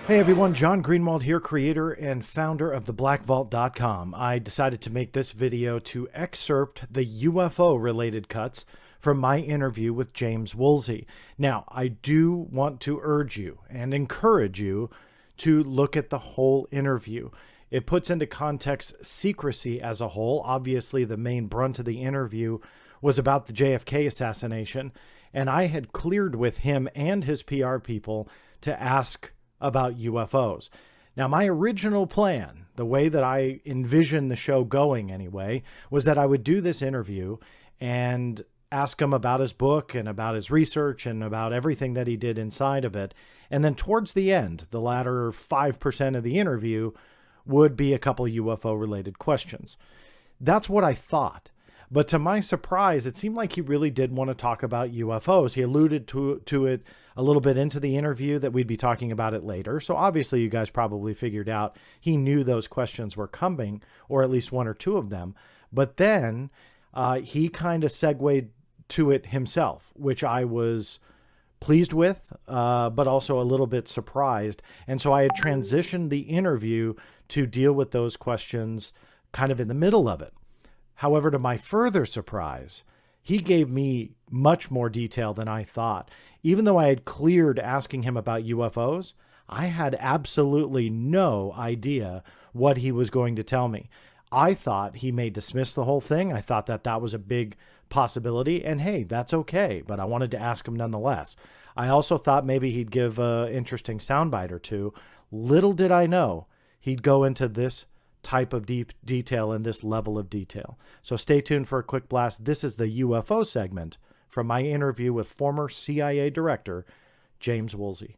Hey everyone, Joshn Greenwald here, creator and founder of theblackvault.com. I decided to make this video to excerpt the UFO related cuts from my interview with James Woolsey. Now, I do want to urge you and encourage you to look at the whole interview. It puts into context secrecy as a whole. Obviously, the main brunt of the interview was about the JFK assassination, and I had cleared with him and his PR people to ask about UFOs. Now, my original plan, the way that I envisioned the show going anyway, was that I would do this interview and ask him about his book and about his research and about everything that he did inside of it. And then towards the end, the latter 5% of the interview would be a couple UFO related questions. That's what I thought. But to my surprise, it seemed like he really did want to talk about UFOs. He alluded to it a little bit into the interview that we'd be talking about it later. So obviously you guys probably figured out he knew those questions were coming, or at least one or two of them. But then he kind of segued to it himself, which I was pleased with, but also a little bit surprised. And so I had transitioned the interview to deal with those questions kind of in the middle of it. However, to my further surprise, he gave me much more detail than I thought. Even though I had cleared asking him about UFOs, I had absolutely no idea what he was going to tell me. I thought he may dismiss the whole thing. I thought that that was a big possibility, and hey, that's okay, but I wanted to ask him nonetheless. I also thought maybe he'd give an interesting soundbite or two. Little did I know he'd go into this type of deep detail and this level of detail. So stay tuned for a quick blast. This is the UFO segment from my interview with former CIA Director James Woolsey.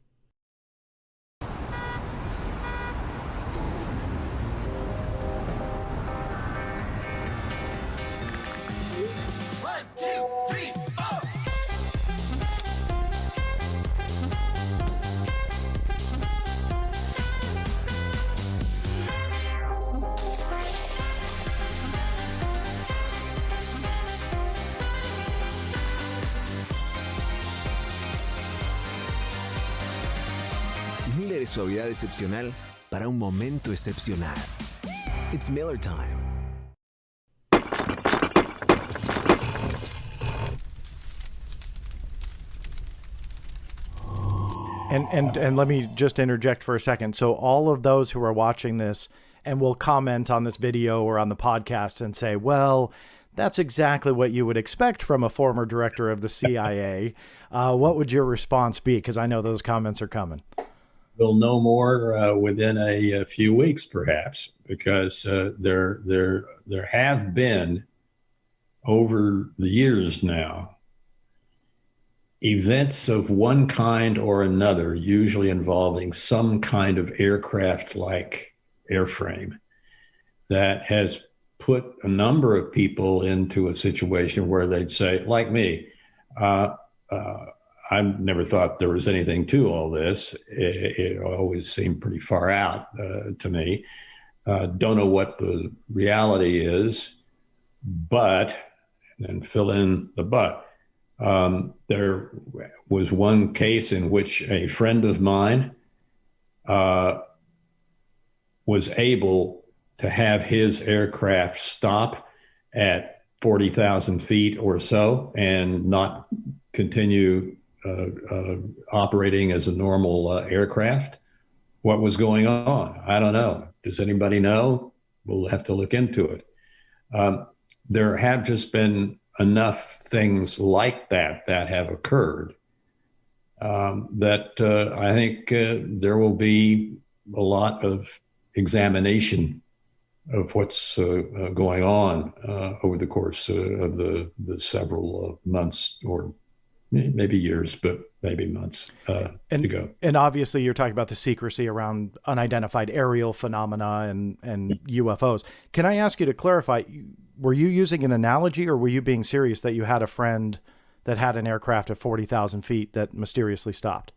Miles de suavidad excepcional para un momento excepcional. It's Miller time. And let me just interject for a second. So all of those who are watching this and will comment on this video or on the podcast and say, well, that's exactly what you would expect from a former director of the CIA. What would your response be? Because I know those comments are coming. We'll know more within a few weeks, perhaps, because there have been, over the years now, events of one kind or another, usually involving some kind of aircraft-like airframe, that has put a number of people into a situation where they'd say, like me, I never thought there was anything to all this. It always seemed pretty far out to me. Don't know what the reality is, but, and fill in the but. There was one case in which a friend of mine was able to have his aircraft stop at 40,000 feet or so and not continue operating as a normal aircraft. What was going on? I don't know. Does anybody know? We'll have to look into it. There have just been enough things like that have occurred that I think there will be a lot of examination of what's going on over the course of the several months, or maybe years, but maybe months to go. And obviously you're talking about the secrecy around unidentified aerial phenomena and UFOs. Can I ask you to clarify, were you using an analogy or were you being serious that you had a friend that had an aircraft at 40,000 feet that mysteriously stopped?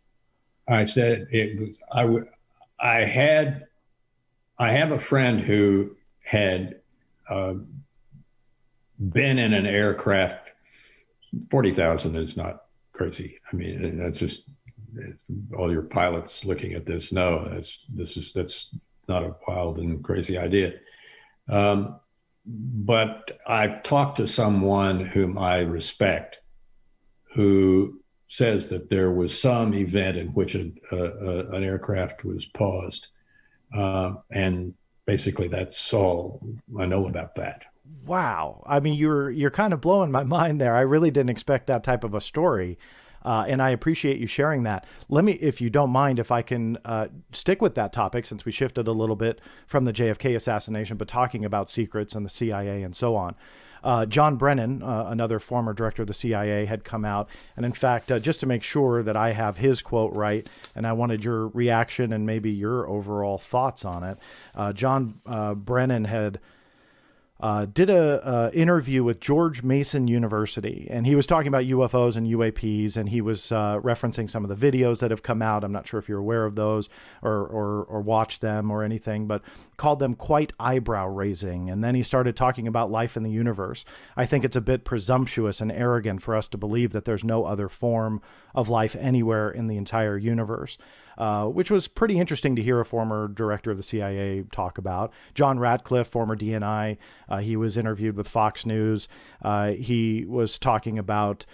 I said it was, I have a friend who had been in an aircraft. 40,000 is not crazy. I mean, that's just all your pilots looking at this know that's not a wild and crazy idea. But I've talked to someone whom I respect, who says that there was some event in which an aircraft was paused, and basically that's all I know about that. Wow. I mean, you're kind of blowing my mind there. I really didn't expect that type of a story. And I appreciate you sharing that. Let me, if you don't mind, if I can stick with that topic, since we shifted a little bit from the JFK assassination, but talking about secrets and the CIA and so on. John Brennan, another former director of the CIA, had come out. And in fact, just to make sure that I have his quote right, and I wanted your reaction and maybe your overall thoughts on it, John Brennan had did a interview with George Mason University, and he was talking about UFOs and UAPs, and he was referencing some of the videos that have come out. I'm not sure if you're aware of those or watched them or anything, but called them quite eyebrow raising. And then he started talking about life in the universe. I think it's a bit presumptuous and arrogant for us to believe that there's no other form of life anywhere in the entire universe. Which was pretty interesting to hear a former director of the CIA talk about. John Ratcliffe, former DNI, he was interviewed with Fox News. He was talking about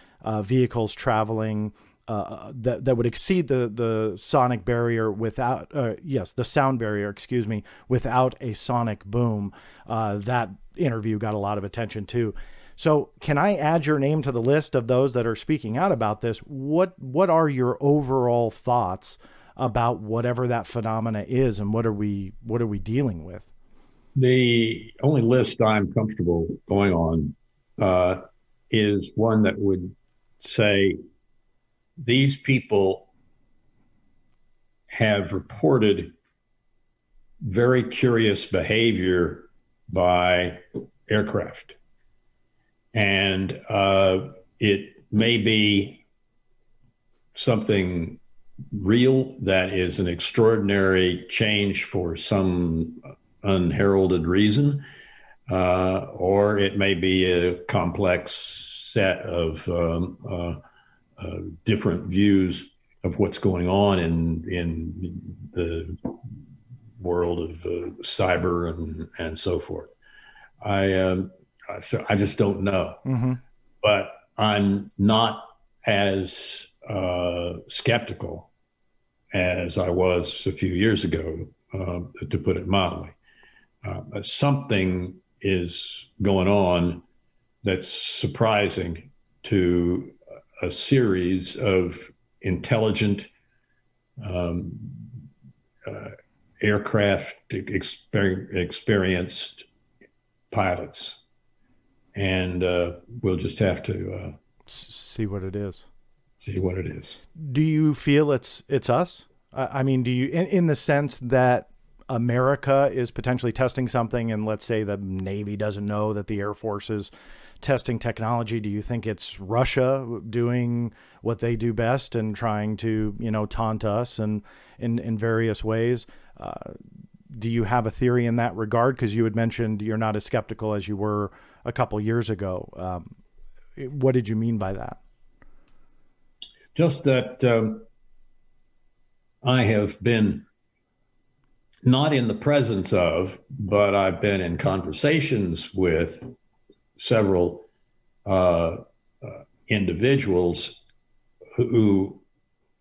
vehicles traveling that would exceed the sonic barrier without, the sound barrier, excuse me, without a sonic boom. That interview got a lot of attention too. So can I add your name to the list of those that are speaking out about this? What are your overall thoughts about whatever that phenomena is, and what are we dealing with? The only list I'm comfortable going on is one that would say these people have reported very curious behavior by aircraft. And it may be something real that is an extraordinary change for some unheralded reason, or it may be a complex set of different views of what's going on in the world of cyber and so forth. So I just don't know. Mm-hmm. But I'm not as skeptical as I was a few years ago, to put it mildly. Something is going on that's surprising to a series of intelligent aircraft experienced pilots. And we'll just have to see what it is. See what it is. Do you feel it's us? I mean, do you, in the sense that America is potentially testing something, and let's say the Navy doesn't know that the Air Force is testing technology? Do you think it's Russia doing what they do best and trying to, taunt us and in various ways? Do you have a theory in that regard? Because you had mentioned you're not as skeptical as you were a couple years ago. What did you mean by that? Just that I have been not in the presence of, but I've been in conversations with several individuals who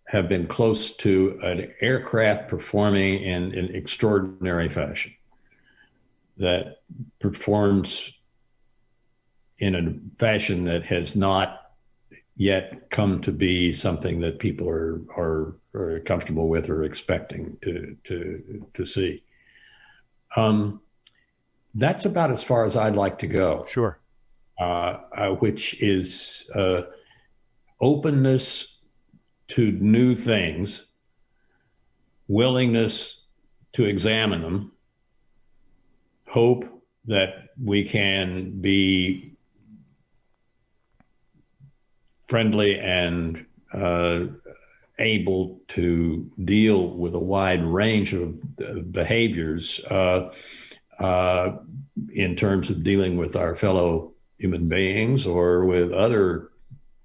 have been close to an aircraft performing in an extraordinary fashion, that performs in a fashion that has not yet come to be something that people are comfortable with or expecting to see. That's about as far as I'd like to go. Sure. Which is openness to new things, willingness to examine them, hope that we can be friendly and able to deal with a wide range of behaviors in terms of dealing with our fellow human beings or with other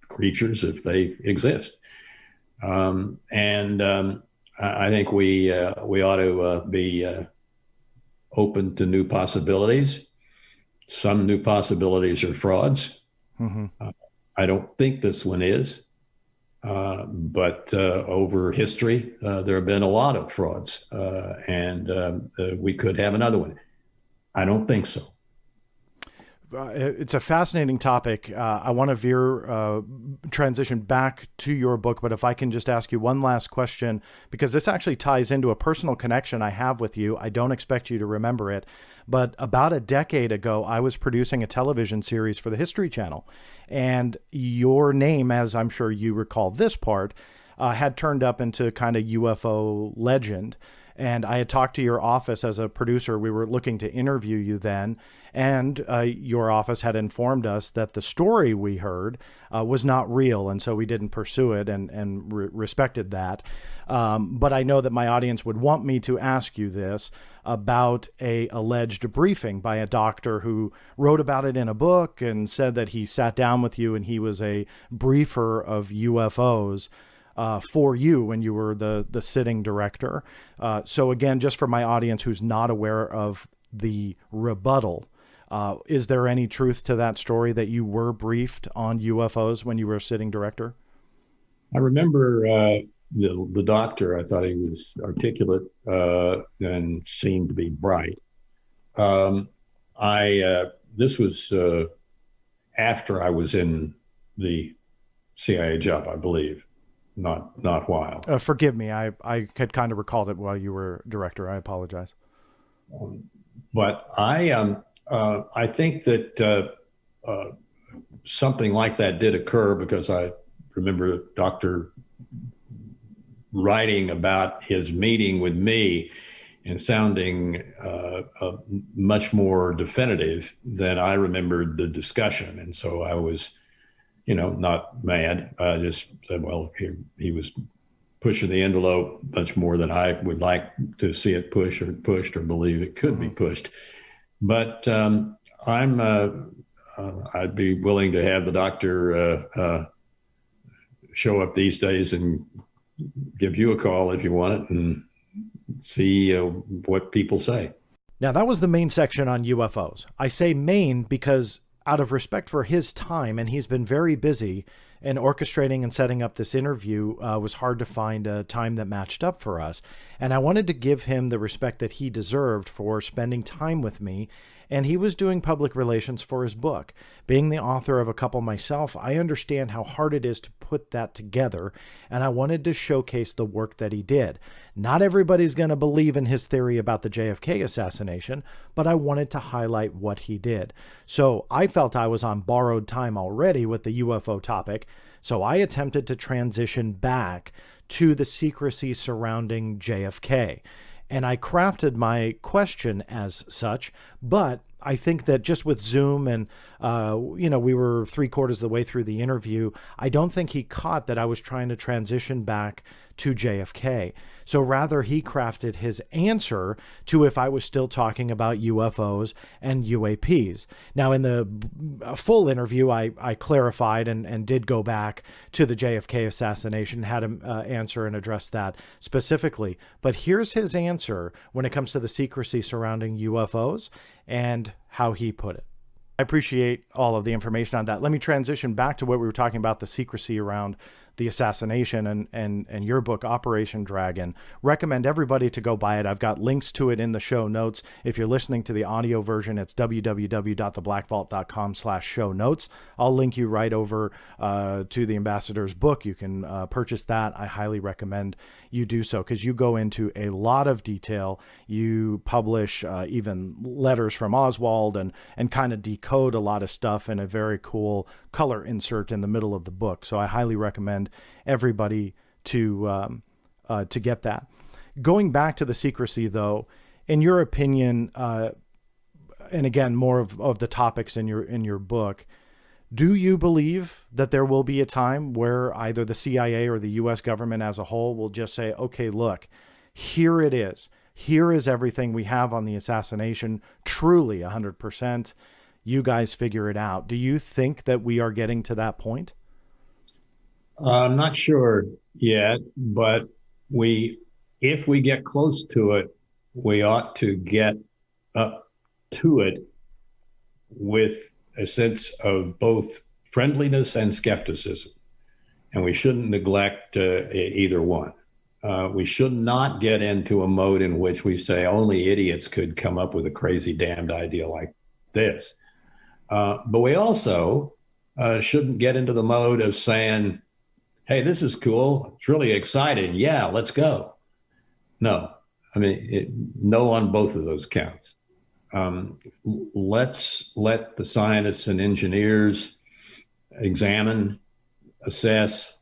creatures if they exist. I think we ought to be open to new possibilities. Some new possibilities are frauds. Mm-hmm. I don't think this one is, but over history, there have been a lot of frauds, and we could have another one. I don't think so. It's a fascinating topic. I want to transition back to your book, but if I can just ask you one last question, because this actually ties into a personal connection I have with you. I don't expect you to remember it, but about a decade ago, I was producing a television series for the History Channel, and your name, as I'm sure you recall this part, had turned up into kind of UFO legend. And I had talked to your office as a producer. We were looking to interview you then. And your office had informed us that the story we heard was not real. And so we didn't pursue it and respected that. But I know that my audience would want me to ask you this about a alleged briefing by a doctor who wrote about it in a book and said that he sat down with you and he was a briefer of UFOs. For you when you were the sitting director. So again, just for my audience who's not aware of the rebuttal, is there any truth to that story that you were briefed on UFOs when you were a sitting director? I remember the doctor. I thought he was articulate and seemed to be bright. This was after I was in the CIA job, I believe. Not while. Forgive me. I had kind of recalled it while you were director. I apologize. But I think that something like that did occur because I remember the doctor writing about his meeting with me and sounding much more definitive than I remembered the discussion. And so I was, not mad. I just said, well, he was pushing the envelope much more than I would like to see it pushed or believe it could be pushed. But I'd be willing to have the doctor show up these days and give you a call if you want it and see what people say. Now, that was the main section on UFOs. I say main because out of respect for his time, and he's been very busy, and orchestrating and setting up this interview was hard to find a time that matched up for us. And I wanted to give him the respect that he deserved for spending time with me. And he was doing public relations for his book. Being the author of a couple myself, I understand how hard it is to put that together. And I wanted to showcase the work that he did. Not everybody's going to believe in his theory about the JFK assassination, but I wanted to highlight what he did. So I felt I was on borrowed time already with the UFO topic. So I attempted to transition back to the secrecy surrounding JFK. And I crafted my question as such, but I think that just with Zoom and, we were 3/4 of the way through the interview, I don't think he caught that I was trying to transition back to JFK. So rather, he crafted his answer to if I was still talking about UFOs and UAPs. Now, in the full interview, I clarified and did go back to the JFK assassination, had him answer and address that specifically. But here's his answer when it comes to the secrecy surrounding UFOs and how he put it. I appreciate all of the information on that. Let me transition back to what we were talking about, the secrecy around the assassination and your book, Operation Dragon. Recommend everybody to go buy it. I've got links to it in the show notes. If you're listening to the audio version, it's www.theblackvault.com/show notes. I'll link you right over to the ambassador's book. You can purchase that. I highly recommend you do so because you go into a lot of detail. You publish even letters from Oswald and kind of decode a lot of stuff in a very cool color insert in the middle of the book. So I highly recommend everybody to get that. Going back to the secrecy, though, in your opinion, and again, more of the topics in your book, do you believe that there will be a time where either the CIA or the U.S. government as a whole will just say, okay, look, here it is. Here is everything we have on the assassination, truly 100%. You guys figure it out. Do you think that we are getting to that point? I'm not sure yet, but if we get close to it, we ought to get up to it with a sense of both friendliness and skepticism. And we shouldn't neglect either one. We should not get into a mode in which we say only idiots could come up with a crazy damned idea like this. But we also shouldn't get into the mode of saying, hey, this is cool. It's really exciting. Yeah, let's go. No, I mean, no on both of those counts. Let's let the scientists and engineers examine, assess,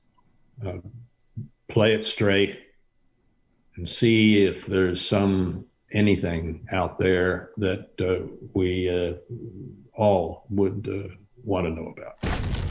play it straight, and see if there's anything out there that we all would want to know about.